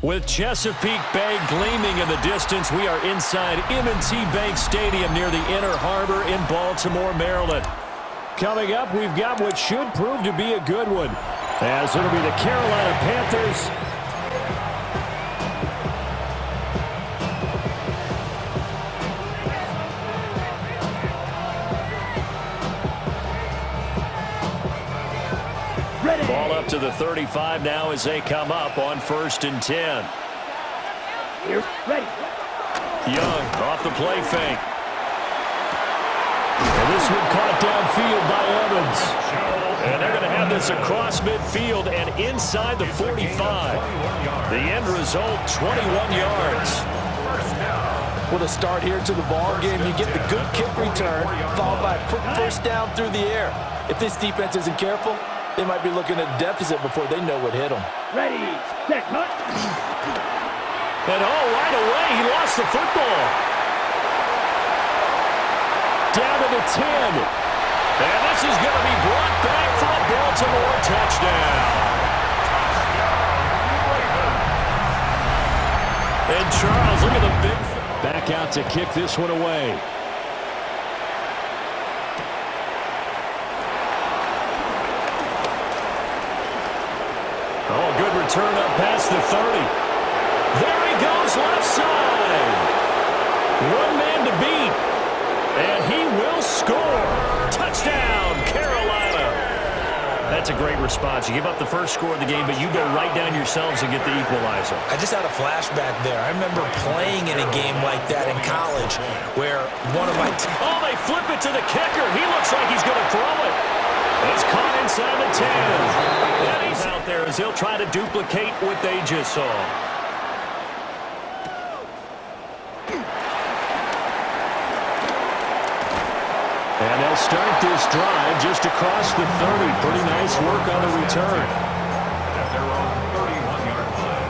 With Chesapeake Bay gleaming in the distance, we are inside M&T Bank Stadium near the Inner Harbor in Baltimore, Maryland. Coming up, we've got what should prove to be a good one, as it'll be the Carolina Panthers ball up to the 35 now as they come up on 1st and 10. Here, ready. Young off the play fake. And this one caught downfield by Evans. And they're going to have this across midfield and inside the 45. The end result, 21 yards. With a start here to the ball game, you get the good kick return, followed by a quick first down through the air. If this defense isn't careful, they might be looking at deficit before they know what hit them. Ready, set, cut. And right away, he lost the football. Down to the 10. And this is going to be brought back for a Baltimore touchdown. And Charles, look at the big back out to kick this one away. Oh, good return up past the 30. There he goes, left side. One man to beat. And he will score. Touchdown, Carolina. That's a great response. You give up the first score of the game, but you go right down yourselves and get the equalizer. I just had a flashback there. I remember playing in a game like that in college where one of my oh, they flip it to the kicker. He looks like he's going to throw it. It's caught inside the 10. And he's out there as he'll try to duplicate what they just saw. And they'll start this drive just across the 30. Pretty nice work on the return. At their own 31-yard line.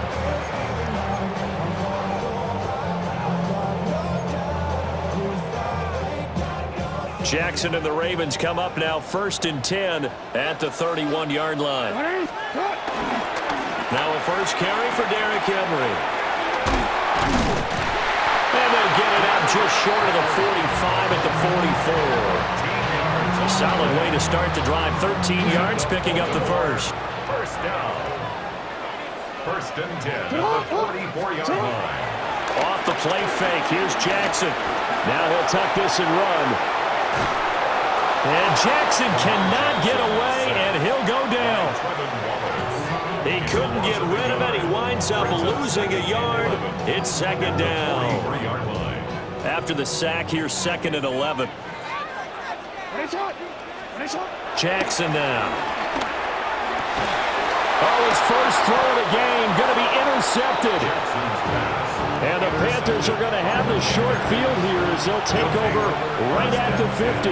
Jackson and the Ravens come up now 1st and 10 at the 31-yard line. Now a first carry for Derrick Henry. And they'll get it out just short of the 45 at the 44. A solid way to start the drive. 13 yards, picking up the first. First down. 1st and 10 at the 44-yard line. Off the play fake. Here's Jackson. Now he'll tuck this and run. And Jackson cannot get away, and he'll go down. He couldn't get rid of it. He winds up losing a yard. It's 2nd down. After the sack, here's 2nd and 11. Jackson now. Oh, his first throw of the game going to be intercepted. And the Panthers are going to have the short field here as they'll take over right at the 50.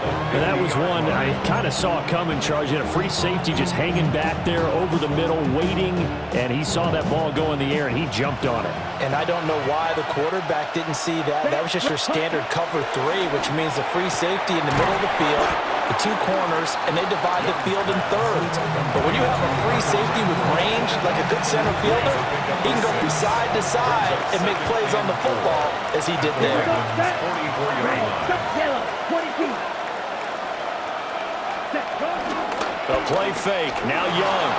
And that was one I kind of saw coming, Charles. You had a free safety just hanging back there over the middle, waiting, and he saw that ball go in the air, and he jumped on it. And I don't know why the quarterback didn't see that. That was just your standard cover 3, which means the free safety in the middle of the field, the 2 corners, and they divide the field in thirds. But when you have a free safety with range, like a good center fielder, he can go from side to side and make plays on the football as he did there. The play fake. Now Young.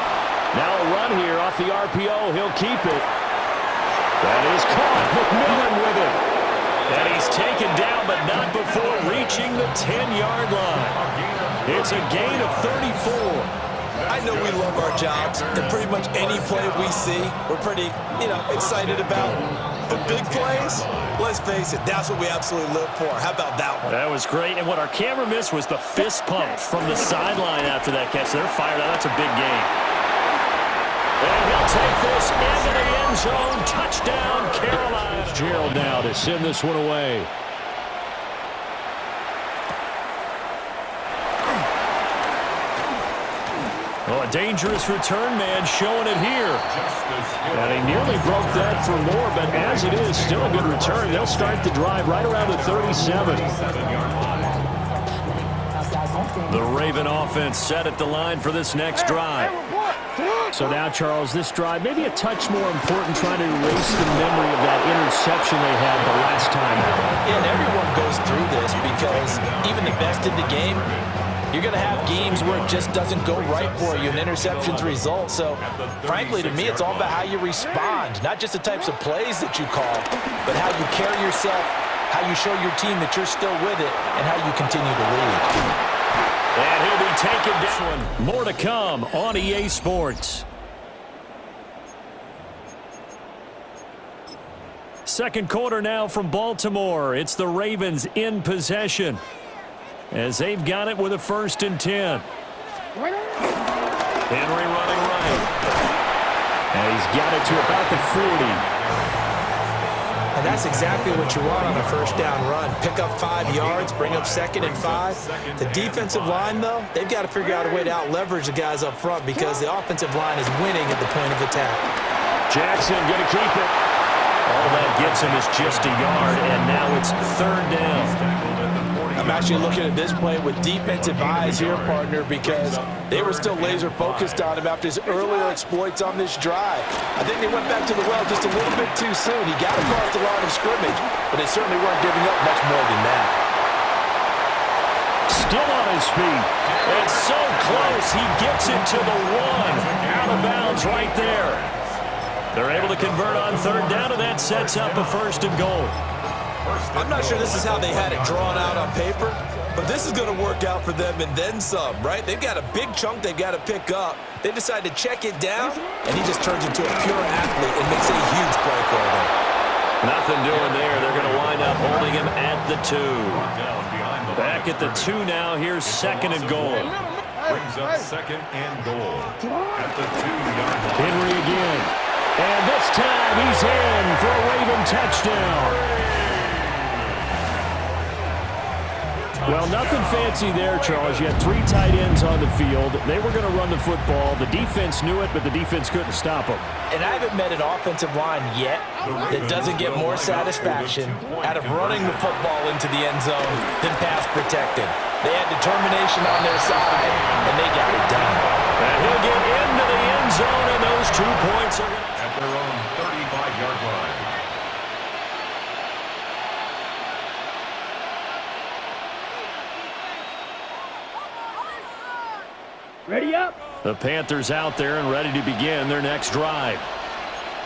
Now a run here off the RPO. He'll keep it. That is caught. McMillan with it. And he's taken down, but not before reaching the 10-yard line. It's a gain of 34. I know we love our jobs, and pretty much any play we see, we're pretty, excited about. But big plays, let's face it, that's what we absolutely live for. How about that one? That was great. And what our camera missed was the fist pump from the sideline after that catch. They're fired out. That's a big game. And he'll take this into the end zone. Touchdown, Carolina. Gerald now to send this one away. Oh, a dangerous return man showing it here. And he nearly broke that for more, but as it is, still a good return. They'll start the drive right around the 37. The Raven offense set at the line for this next drive. So now, Charles, this drive maybe a touch more important, trying to erase the memory of that interception they had the last time. Yeah, and everyone goes through this because even the best in the game, you're going to have games where it just doesn't go right for you and interceptions result. So, frankly, to me, it's all about how you respond, not just the types of plays that you call, but how you carry yourself, how you show your team that you're still with it, and how you continue to lead. And he'll be taken down. More to come on EA Sports. Second quarter now from Baltimore. It's the Ravens in possession as they've got it with a 1st and 10. Henry running right. And he's got it to about the 40. And that's exactly what you want on a 1st down run. Pick up 5 yards, bring up 2nd and 5. The defensive line, though, they've got to figure out a way to out-leverage the guys up front because the offensive line is winning at the point of attack. Jackson going to keep it. All that gets him is just a yard, and now it's 3rd down. I'm actually looking at this play with defensive eyes here, partner, because they were still laser focused on him after his earlier exploits on this drive. I think they went back to the well just a little bit too soon. He got across the line of scrimmage, but they certainly weren't giving up much more than that. Still on his feet. It's so close. He gets it to the 1. Out of bounds right there. They're able to convert on 3rd down, and that sets up a 1st and goal. I'm not sure this is how they had it drawn out on paper, but this is going to work out for them and then some, right? They've got a big chunk they've got to pick up. They decide to check it down, and he just turns into a pure athlete and makes a huge play for them. Nothing doing there. They're going to wind up holding him at the 2. Back at the 2 now. Here's 2nd and goal. Brings up 2nd and goal at the 2-yard line. Henry again. And this time he's in for a Raven touchdown. Well, nothing fancy there, Charles. You had 3 tight ends on the field. They were going to run the football. The defense knew it, but the defense couldn't stop them. And I haven't met an offensive line yet that doesn't get more satisfaction out of running the football into the end zone than pass protecting. They had determination on their side, and they got it done. And he'll get into the end zone, and those 2 points are At their own 35-yard line. Ready up. The Panthers out there and ready to begin their next drive.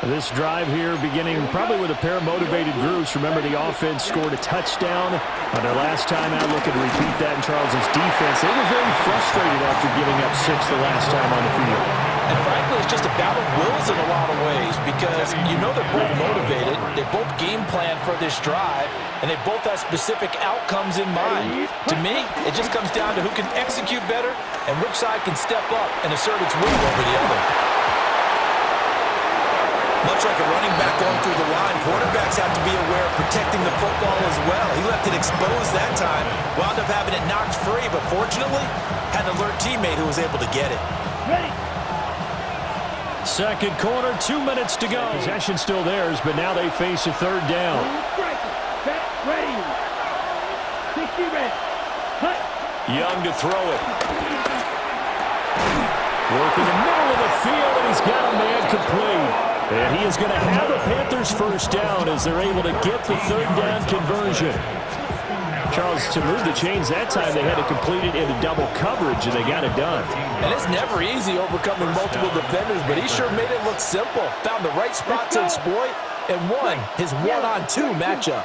This drive here beginning probably with a pair of motivated groups. Remember, the offense scored a touchdown on their last time out, looking to repeat that in Charles's defense. They were very frustrated after giving up 6 the last time on the field. And frankly, it's just a battle of wills in a lot of ways because you know they're both motivated, they both game plan for this drive, and they both have specific outcomes in mind. To me, it just comes down to who can execute better and which side can step up and assert its will over the other. Much like a running back going through the line, quarterbacks have to be aware of protecting the football as well. He left it exposed that time, wound up having it knocked free, but fortunately, had an alert teammate who was able to get it. Ready. Second quarter, 2 minutes to go. Possession still theirs, but now they face a 3rd down. Set, ready. 60 ready. Cut. Young to throw it. Work in the middle of the field, and he's got a man complete. And he is going to have a Panthers 1st down as they're able to get the 3rd down conversion. Charles, to move the chains that time, they had to complete it into double coverage, and they got it done. And it's never easy overcoming multiple defenders, but he sure made it look simple. Found the right spot to exploit and won his 1-on-2 matchup.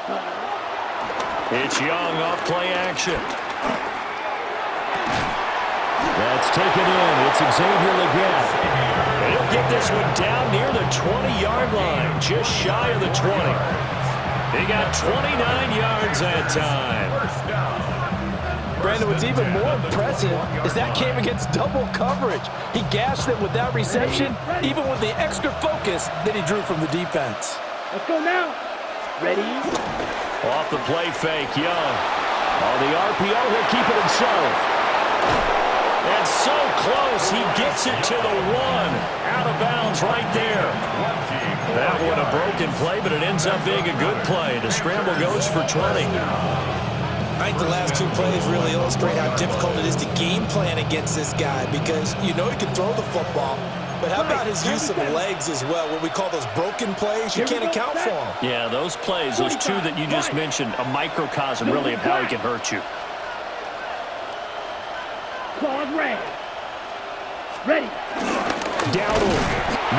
It's Young off play action. That's taken in. It's Xavier Legette. He'll get this one down near the 20-yard line, just shy of the 20. He got 29 yards that time. Brandon, what's even more impressive is that came against double coverage. He gashed them with that reception, even with the extra focus that he drew from the defense. Let's go now. Ready. Off the play fake, Young. On the RPO, he'll keep it himself. And so close, he gets it to the 1. Out of bounds right there. That one a broken play, but it ends up being a good play. The scramble goes for 20. I think the last two plays really illustrate how difficult it is to game plan against this guy because you know he can throw the football, but how about his use of legs as well, what we call those broken plays? You can't account for them. Yeah, those plays, those two that you just mentioned, a microcosm really of how he can hurt you. Claws red. Ready. Dowdle,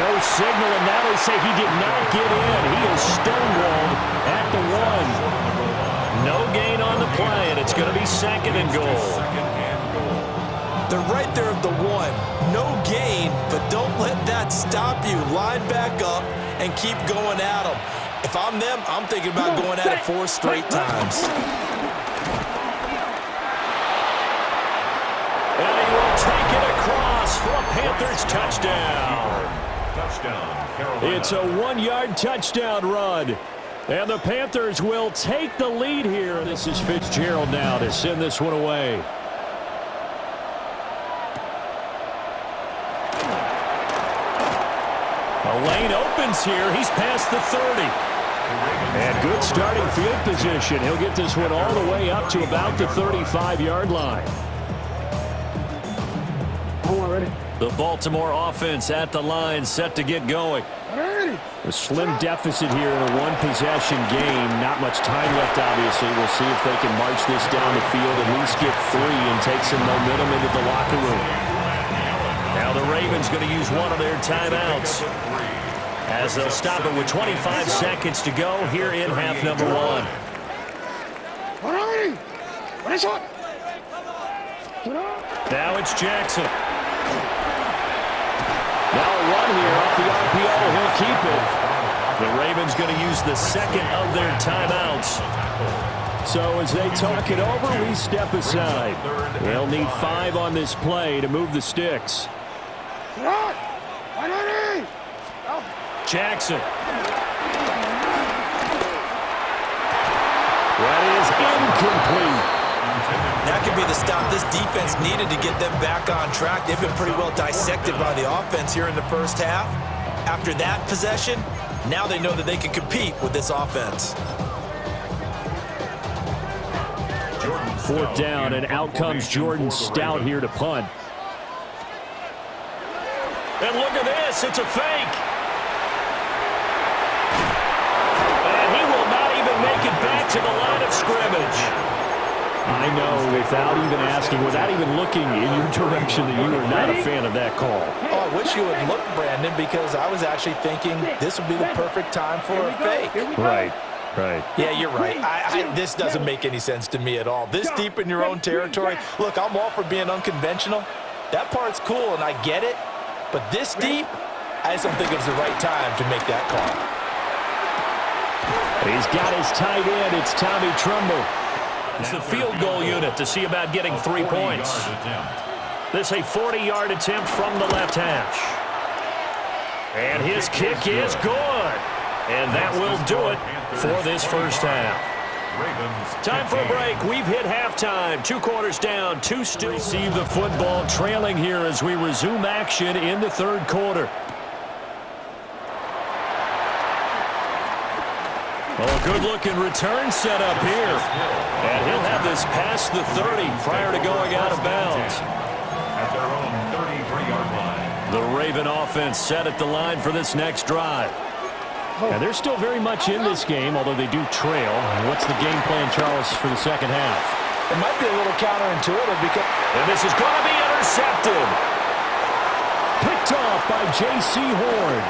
no signal, and now they say he did not get in. He is stonewalled at the 1. No gain on the play, and it's going to be 2nd and goal. They're right there at the 1. No gain, but don't let that stop you. Line back up and keep going at them. If I'm them, I'm thinking about going at it 4 straight times. And he will take it across for a Panthers touchdown. It's a 1-yard touchdown run. And the Panthers will take the lead here. This is Fitzgerald now to send this one away. The lane opens here. He's past the 30. And good starting field position. He'll get this one all the way up to about the 35-yard line. The Baltimore offense at the line, set to get going. A slim deficit here in a one-possession game. Not much time left, obviously. We'll see if they can march this down the field, at least get 3 and take some momentum into the locker room. Now the Ravens going to use one of their timeouts as they'll stop it with 25 seconds to go here in half number 1. Now it's Jackson. Now a run here off the RPO. He'll keep it. The Ravens going to use the 2nd of their timeouts. So as they talk it over, we step aside. They'll need 5 on this play to move the sticks. Jackson. That is incomplete. That could be the stop this defense needed to get them back on track. They've been pretty well dissected by the offense here in the first half. After that possession, now they know that they can compete with this offense. 4th down, and out comes Jordan Stout here to punt. And look at this, it's a fake. And he will not even make it back to the line of scrimmage. I know, without even asking, without even looking in your direction, that you are not a fan of that call. Oh, I wish you would look, Brandon, because I was actually thinking this would be the perfect time for a fake. Right. Yeah, you're right. This doesn't make any sense to me at all. This deep in your own territory, look, I'm all for being unconventional. That part's cool, and I get it. But this deep, I just don't think it was the right time to make that call. He's got his tight end. It's Tommy Trumbull. It's the field goal unit to see about getting 3 points. This a 40-yard attempt from the left hash. And his kick is good. And that will do it for this first half. Time for a break. We've hit halftime. 2 quarters down, 2 still. Receive the football, trailing here as we resume action in the 3rd quarter. Oh, good-looking return set up here. And he'll have this past the 30 prior to going out of bounds. At their own 33-yard line. The Raven offense set at the line for this next drive. And they're still very much in this game, although they do trail. What's the game plan, Charles, for the second half? It might be a little counterintuitive because... And this is going to be intercepted. Picked off by J.C. Horn.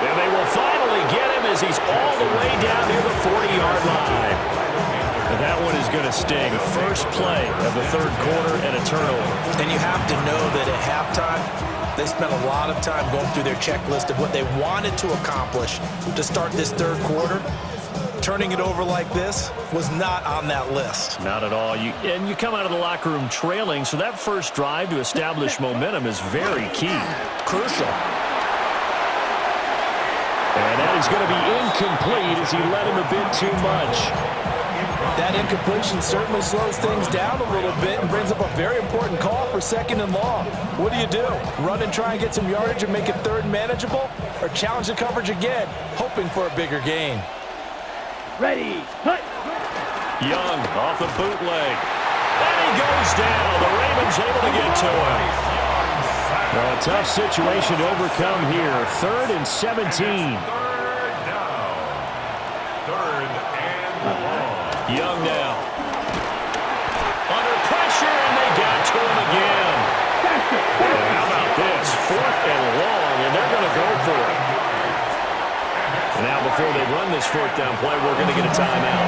And they will finally get him as he's all the way down near the 40-yard line. And that one is going to sting. First play of the 3rd quarter and a turnover. And you have to know that at halftime, they spent a lot of time going through their checklist of what they wanted to accomplish to start this 3rd quarter. Turning it over like this was not on that list. Not at all. And you come out of the locker room trailing, so that first drive to establish momentum is very key. Crucial. And that is going to be incomplete as he led him a bit too much. That incompletion certainly slows things down a little bit and brings up a very important call for 2nd and long. What do? Run and try and get some yardage and make it 3rd manageable? Or challenge the coverage again, hoping for a bigger gain? Ready, cut. Young off the bootleg. And he goes down. The Ravens able to get to him. Well, a tough situation to overcome here. 3rd and 17. Third down. 3rd and long. Young now. Under pressure, and they got to him again. How about this? 4th and long, and they're going to go for it. And now before they run this 4th down play, we're going to get a timeout.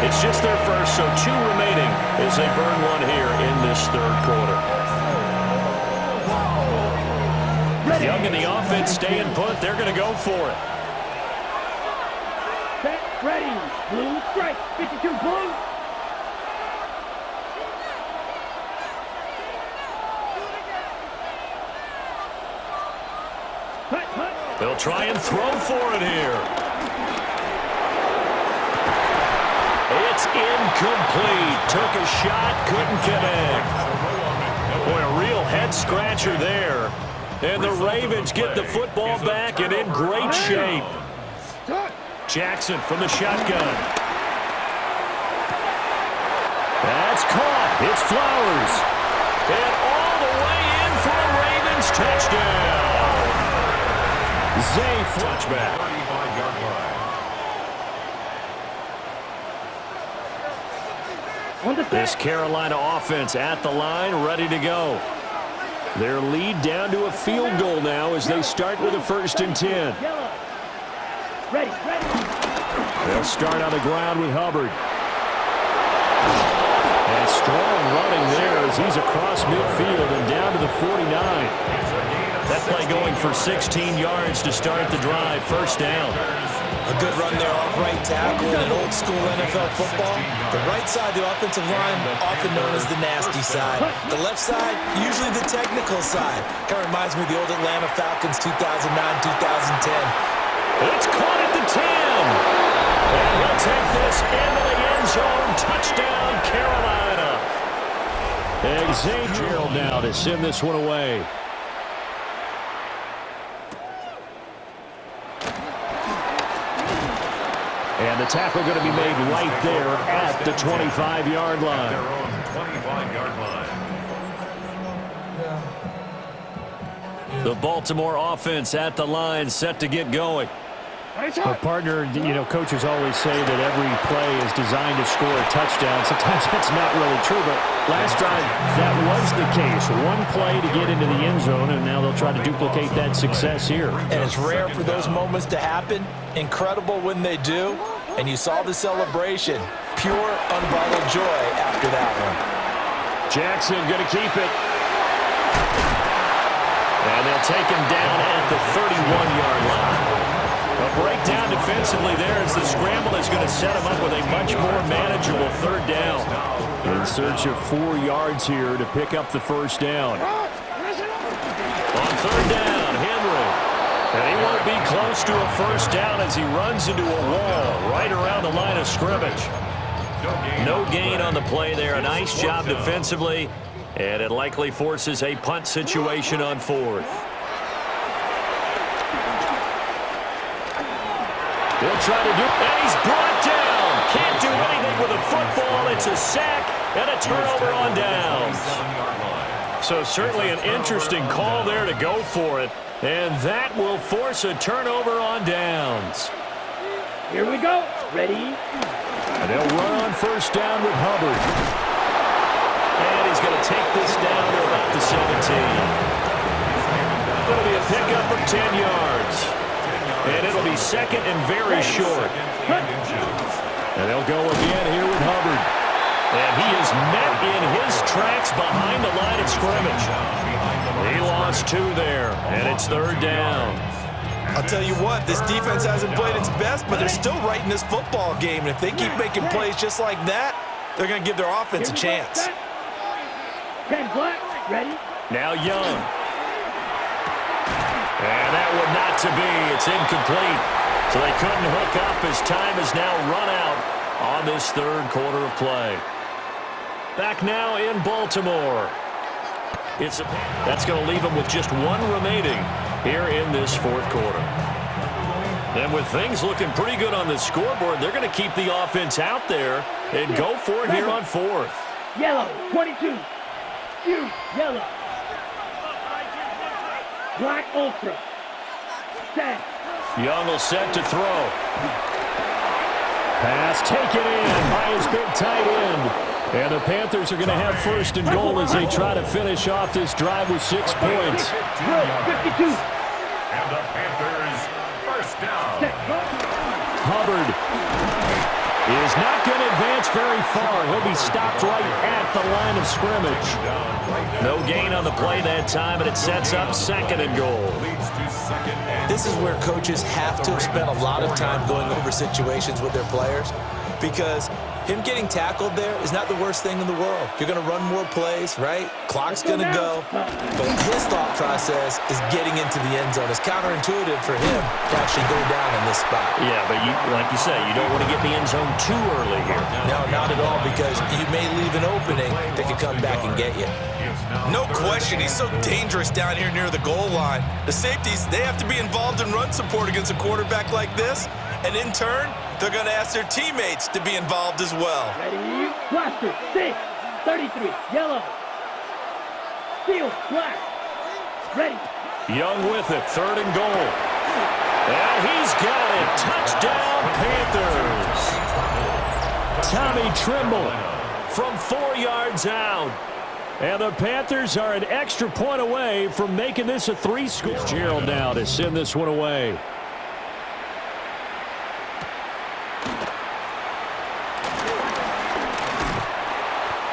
It's just their first, so 2 remaining as they burn one here in this 3rd quarter. Young and the offense staying put. They're going to go for it. Set, ready. Blue strike. 52 blue. They'll try and throw for it here. It's incomplete. Took a shot, couldn't connect. Boy, a real head-scratcher there. And the Ravens get the football back and in great shape. Jackson from the shotgun. That's caught. It's Flowers. And all the way in for a Ravens touchdown. Zay touchback. 35-yard line. This Carolina offense at the line, ready to go. Their lead down to a field goal now as they start with a 1st and 10. Ready. They'll start on the ground with Hubbard. And strong running there as he's across midfield and down to the 49. That play going for 16 yards to start the drive. 1st down. A good run there off right tackle in an old-school NFL football. The right side, the offensive line, often known as the nasty side. The left side, usually the technical side. Kind of reminds me of the old Atlanta Falcons 2009-2010. It's caught at the 10. And he'll take this into the end zone. Touchdown, Carolina. And Xavier now to send this one away. And the tackle going to be made right there at the 25-yard line. Their own 25-yard line. The Baltimore offense at the line, set to get going. But partner, coaches always say that every play is designed to score a touchdown. Sometimes that's not really true, but last drive, that was the case. One play to get into the end zone, and now they'll try to duplicate that success here. And it's rare for those moments to happen. Incredible when they do. And you saw the celebration. Pure, unbridled joy after that one. Jackson going to keep it. And they'll take him down at the 31-yard line. A breakdown defensively there as the scramble is going to set him up with a much more manageable 3rd down. In search of 4 yards here to pick up the 1st down. On 3rd down, Henry. And he won't be close to a 1st down as he runs into a wall right around the line of scrimmage. No gain on the play there. A nice job defensively. And it likely forces a punt situation on 4th. He'll try to do it, and he's brought down. Can't do anything with a football. It's a sack and a turnover on downs. So certainly an interesting call there to go for it, and that will force a turnover on downs. Here we go. Ready. And they'll run on 1st down with Hubbard. And he's going to take this down to about the 17. It'll be a pickup of 10 yards. And it'll be 2nd and very short. And they'll go again here with Hubbard. And he is met in his tracks behind the line of scrimmage. He lost 2 there, and it's 3rd down. I'll tell you what, this defense hasn't played its best, but they're still right in this football game. And if they keep making plays just like that, they're going to give their offense a chance. 10 black. Ready. Now Young. And that one not to be. It's incomplete. So they couldn't hook up as time has now run out on this 3rd quarter of play. Back now in Baltimore. That's going to leave them with just 1 remaining here in this 4th quarter. And with things looking pretty good on the scoreboard, they're going to keep the offense out there and go for it here on fourth. Yellow, 22. Huge, yellow. Black ultra. Set. Young will set to throw. Pass taken in by his big tight end. And the Panthers are going to have first and goal as they try to finish off this drive with 6 points. 52. And the Panthers first down. Hubbard is not going to advance very far. He'll be stopped right at the line of scrimmage. No gain on the play that time, and it sets up second and goal. This is where coaches have to have spent a lot of time going over situations with their players, because him getting tackled there is not the worst thing in the world. You're going to run more plays, right? Clock's going to go. But his thought process is getting into the end zone. It's counterintuitive for him to actually go down in this spot. Yeah, but like you say, you don't want to get in the end zone too early here. No, not at all, because you may leave an opening that could come back and get you. No question, he's so dangerous down here near the goal line. The safeties, they have to be involved in run support against a quarterback like this. And in turn, they're going to ask their teammates to be involved as well. Ready, blaster, 6, 33, yellow. Field, black. Ready. Young with it, third and goal. And he's got it. Touchdown, Panthers. Tommy Trimble from 4 yards out. And the Panthers are an extra point away from making this a 3-score. Gerald now to send this one away.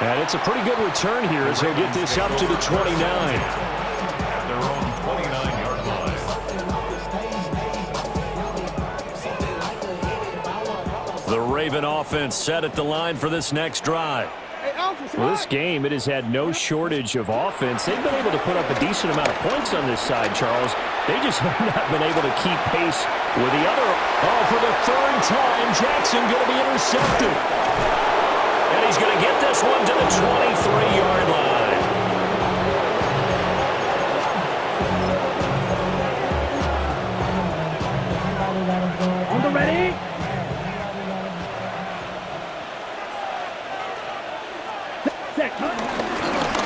And it's a pretty good return here as he'll get this up to the 29. At their own 29-yard line. The Raven offense set at the line for this next drive. Well, this game, it has had no shortage of offense. They've been able to put up a decent amount of points on this side, Charles. They just have not been able to keep pace with the other. Oh, for the third time, Jackson going to be intercepted. And he's going to get this one to the 23-yard line. On the ready.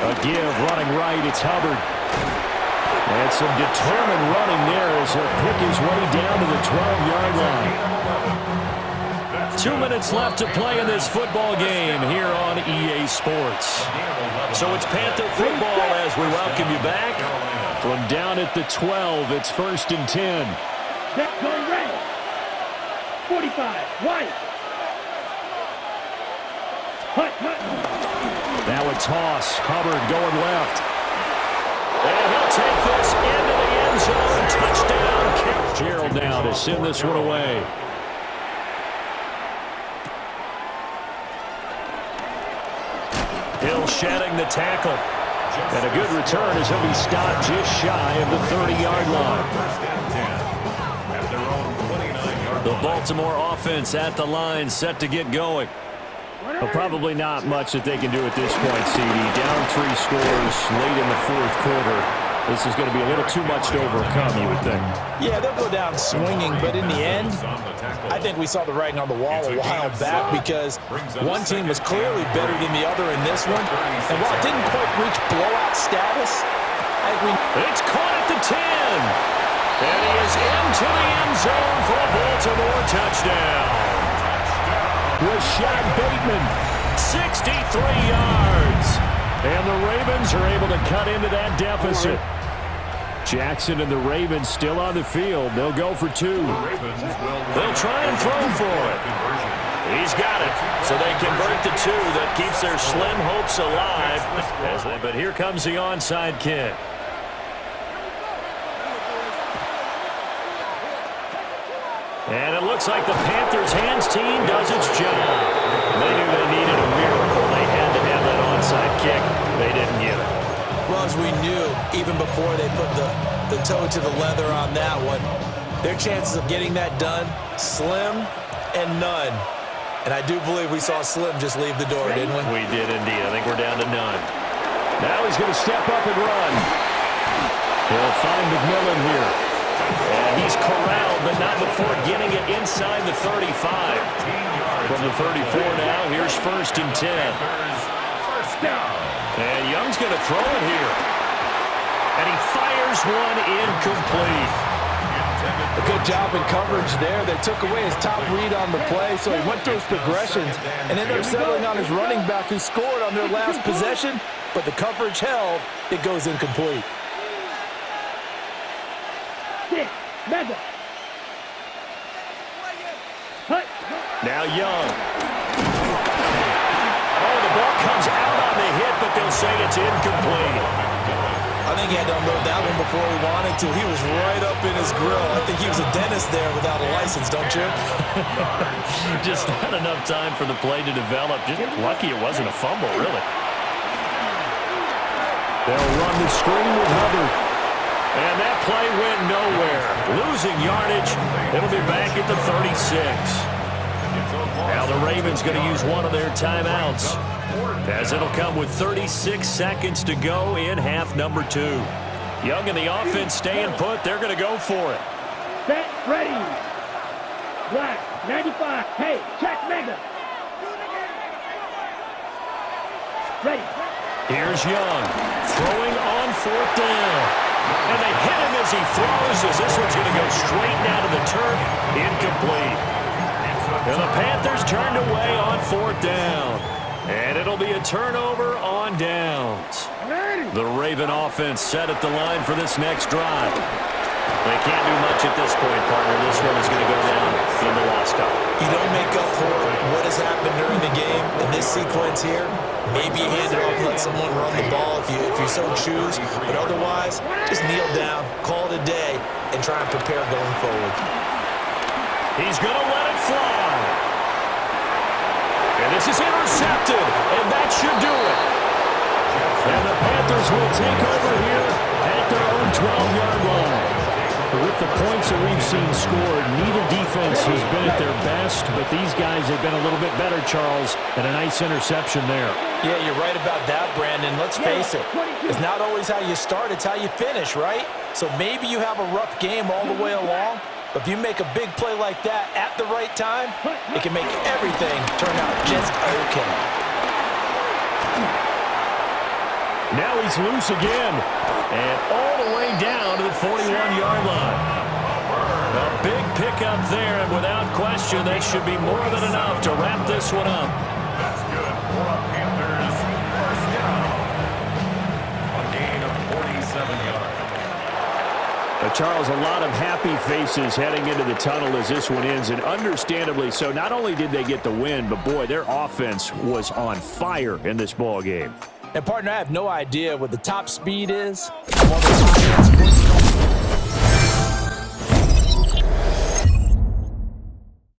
A give running right, it's Hubbard. And some determined running there as he'll pick his way down to the 12-yard line. 2 minutes left to play in this football game here on EA Sports. So it's Panther football as we welcome you back. From down at the 12, it's first and 10. Next going red. 45, white. Hut. Now a toss. Hubbard going left. And he'll take this into the end zone. Touchdown. Gerald now to send this one away. Hill shedding the tackle. And a good return as he'll be stopped just shy of the 30-yard line. First and 10. At their own 29-yard The line. Baltimore offense at the line, set to get going. Well, probably not much that they can do at this point, CD. Down 3 scores late in the fourth quarter. This is going to be a little too much to overcome, you would think. Yeah, they'll go down swinging, but in the end, I think we saw the writing on the wall a while back, because one team was clearly better than the other in this one. And while it didn't quite reach blowout status, I think It's caught at the 10. And he is into the end zone for a Baltimore touchdown. Rashad Bateman, 63 yards. And the Ravens are able to cut into that deficit. Jackson and the Ravens still on the field. They'll go for 2. They'll try and throw for it. He's got it. So they convert the 2. That keeps their slim hopes alive. But here comes the onside kick. And it looks like the Panthers' hands team does its job. They knew they needed a miracle. They had to have that onside kick. They didn't get it. well, as we knew, even before they put the toe to the leather on that one, their chances of getting that done, slim and none. And I do believe we saw Slim just leave the door, didn't we? We did indeed. I think we're down to none. Now he's going to step up and run. He'll find McMillan here. And he's corralled, but not before getting it inside the 35. From the 34 now, here's 1st and 10. And Young's going to throw it here. And he fires one incomplete. A good job in coverage there. They took away his top read on the play, so he went through his progressions and ended up settling on his running back who scored on their last possession, but the coverage held. It goes incomplete. 6, Mega. Hut. Now Young. Oh, the ball comes out on the hit, but they'll say it's incomplete. I think he had to unload that one before he wanted to. He was right up in his grill. I think he was a dentist there without a license, don't you? Just not enough time for the play to develop. Just lucky it wasn't a fumble, really. They'll run the screen with Hubbard. And that play went nowhere. Losing yardage. It'll be back at the 36. Now the Ravens going to use one of their timeouts, as it'll come with 36 seconds to go in half number 2. Young and the offense staying put. They're going to go for it. Set, ready. Black, 95. Hey, check Mega. Ready. Here's Young throwing on 4th down. And they hit him as he throws, as this one's going to go straight down to the turf. Incomplete. And the Panthers turned away on 4th down. And it'll be a turnover on downs. The Raven offense set at the line for this next drive. They can't do much at this point, partner. This one is going to go down in the loss column. You don't make up for what has happened during the game in this sequence here. Maybe you hand it off, let someone run the ball if you so choose. But otherwise, just kneel down, call it a day, and try and prepare going forward. He's going to let it fly. And this is intercepted, and that should do it. And the Panthers will take over here at their own 12-yard line. With the points that we've seen scored, neither defense has been at their best, but these guys have been a little bit better, Charles, and a nice interception there. Yeah, you're right about that, Brandon. Let's face it. It's not always how you start, it's how you finish, right? So maybe you have a rough game all the way along, but if you make a big play like that at the right time, it can make everything turn out just okay. Now he's loose again, and all the way down to the 41-yard line. A big pickup there, and without question, that should be more than enough to wrap this one up. That's good for a Panthers first down. A gain of 47 yards. Charles, a lot of happy faces heading into the tunnel as this one ends, and understandably so. Not only did they get the win, but boy, their offense was on fire in this ball game. And partner, I have no idea what the top speed is. I'm on the top